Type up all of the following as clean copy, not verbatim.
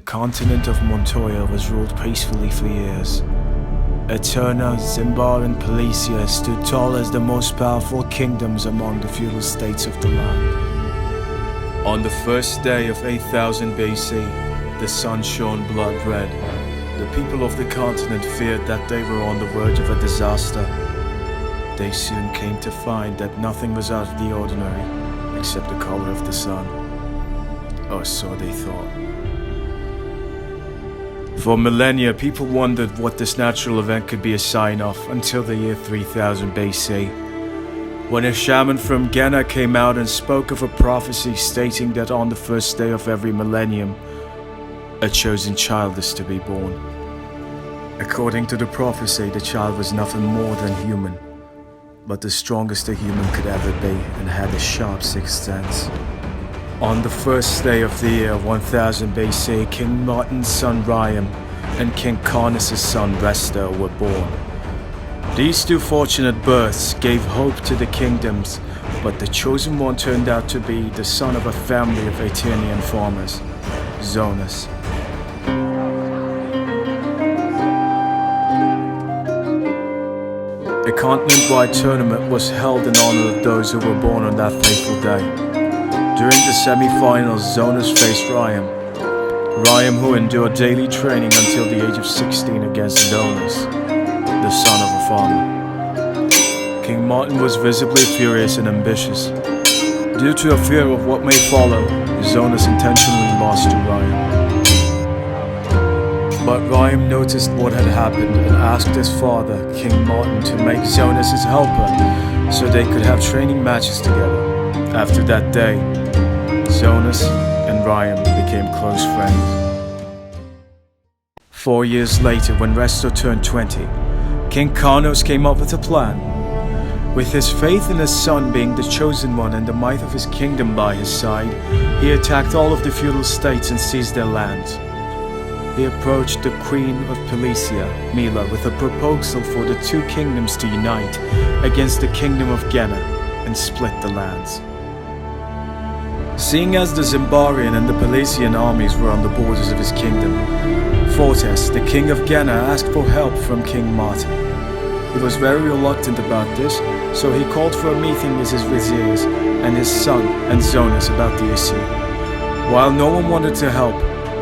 continent of Montoya was ruled peacefully for years. Eterna, Zimbar, and Palesia stood tall as the most powerful kingdoms among the feudal states of the land. On the first day of 8000 BC, the sun shone blood red. The people of the continent feared that they were on the verge of a disaster. They soon came to find that nothing was out of the ordinary except the color of the sun. Or so they thought. For millennia, people wondered what this natural event could be a sign of until the year 3000 BC, when a shaman from Genna came out and spoke of a prophecy stating that on the first day of every millennium, a chosen child is to be born. According to the prophecy, the child was nothing more than human, but the strongest a human could ever be and had a sharp sixth sense. On the first day of the year 1000 BC, King Martin's son Riam and King Karnus' son Resto were born. These two fortunate births gave hope to the kingdoms, but the chosen one turned out to be the son of a family of Aetonian farmers, Zonas. A continent-wide tournament was held in honor of those who were born on that fateful day. During the semi-finals, Zonas faced Riam, who endured daily training until the age of 16 against Zonas, the son of a farmer. King Martin was visibly furious and ambitious. Due to a fear of what may follow, Zonas intentionally lost to Riam. But Riam noticed what had happened and asked his father, King Martin, to make Zonas his helper so they could have training matches together. After that day, Zonas and Riam became close friends. 4 years later, when Resto turned 20, King Karnos came up with a plan. With his faith in his son being the chosen one and the might of his kingdom by his side, he attacked all of the feudal states and seized their lands. He approached the Queen of Palesia, Mila, with a proposal for the two kingdoms to unite against the kingdom of Genna and split the lands. Seeing as the Zimbarian and the Palesian armies were on the borders of his kingdom, Fortes, the king of Genna, asked for help from King Martin. He was very reluctant about this, so he called for a meeting with his viziers and his son and Zonas about the issue. While no one wanted to help,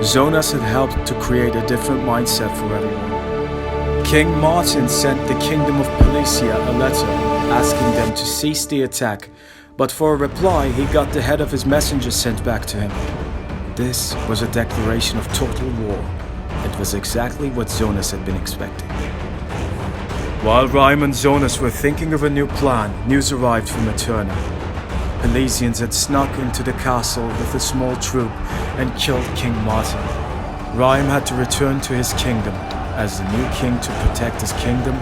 Zonas had helped to create a different mindset for everyone. King Martin sent the kingdom of Palesia a letter asking them to cease the attack, but for a reply he got the head of his messengers sent back to him. This was a declaration of total war. It was exactly what Zonas had been expecting. While Riam and Zonas were thinking of a new plan, news arrived from Eterna. Palesians had snuck into the castle with a small troop and killed King Martin. Riam had to return to his kingdom as the new king to protect his kingdom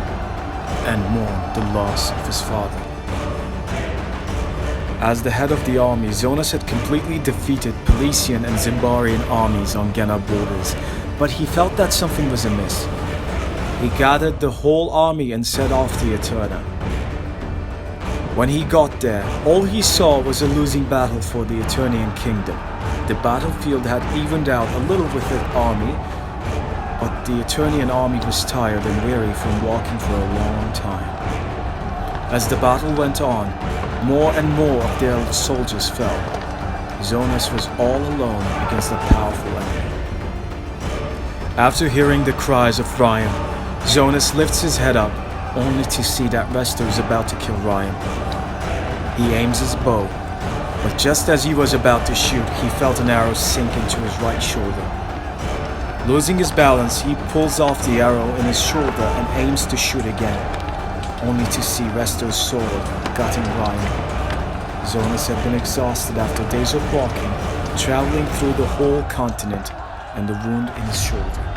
and mourn the loss of his father. As the head of the army, Zonas had completely defeated Palesian and Zimbarian armies on Genna borders, but he felt that something was amiss. He gathered the whole army and set off to Eterna. When he got there, all he saw was a losing battle for the Eternian kingdom. The battlefield had evened out a little with the army, but the Eternian army was tired and weary from walking for a long time. As the battle went on, more and more of their soldiers fell. Zonas was all alone against a powerful enemy. After hearing the cries of Riam, Zonas lifts his head up, only to see that Resto is about to kill Riam. He aims his bow, but just as he was about to shoot, he felt an arrow sink into his right shoulder. Losing his balance, he pulls off the arrow in his shoulder and aims to shoot again, only to see Resto's sword gutting Riam. Zonas had been exhausted after days of walking, traveling through the whole continent, and the wound in his shoulder.